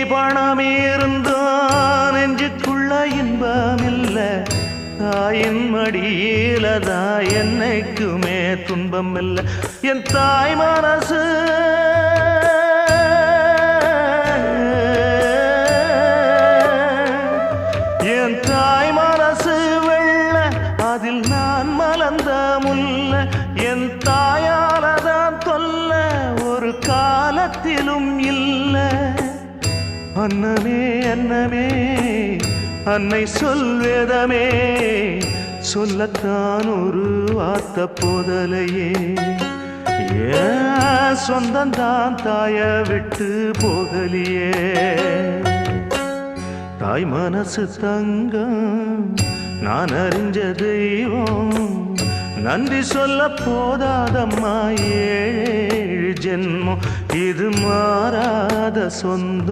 பணம் இருந்தான் நெஞ்சுக்குள்ள இன்பமில்ல தாயின் மடியிலதா என்னைக்குமே துன்பம் இல்ல என் தாய் மனசு என் தாய் மனசு வெள்ள அதில் நான் மலர்ந்த முல்ல என் தாயாலதான் தொல்ல ஒரு காலத்திலும் இல்ல அன்னமே அன்னமே அன்னை சொல்வேதமே சொல்லத்தான் ஒரு வார்த்தை போதலையே ஏன் சொந்தந்தான் தாய விட்டு போகலியே தாய் மனசு தங்கம் நான் அறிஞ்ச தெய்வம் நன்றி சொல்ல போதாதம்மா ஏழு ஜென்மம் இது மாறாத சொந்தம்